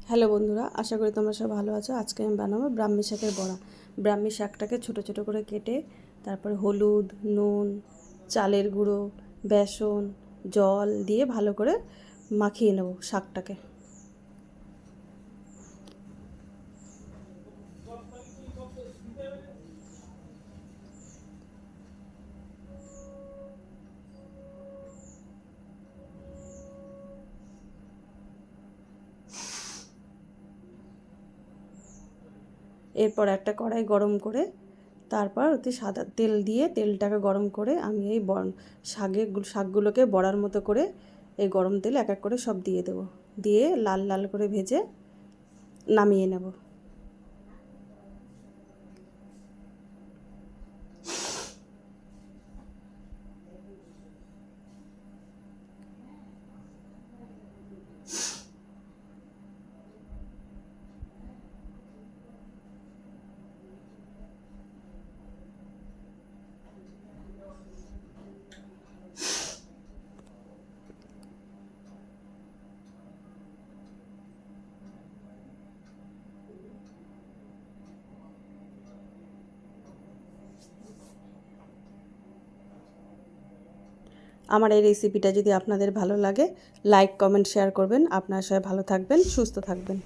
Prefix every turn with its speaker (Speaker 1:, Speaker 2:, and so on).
Speaker 1: Hello বন্ধুরা, আশা করি তোমরা সব ভালো আছো। আজকে আমি বানাবো ব্রাহ্মী শাকের বড়া। ব্রাহ্মী শাকটাকে ছোটো ছোটো করে কেটে তারপরে হলুদ, নুন, চালের গুঁড়ো, বেসন, জল দিয়ে ভালো করে মাখিয়ে নেব শাকটাকে। এরপর একটা কড়াই গরম করে তারপর ওতে সাদা তেল দিয়ে তেলটাকে গরম করে আমি এই শাকগুলোকে বড়ার মতো করে এই গরম তেল এক এক করে সব দিয়ে দেবো। দিয়ে লাল লাল করে ভেজে নামিয়ে নেব। আমার এই রেসিপিটা যদি আপনাদের ভালো লাগে, লাইক, কমেন্ট, শেয়ার করবেন। আপনারা সবাই ভালো থাকবেন, সুস্থ থাকবেন।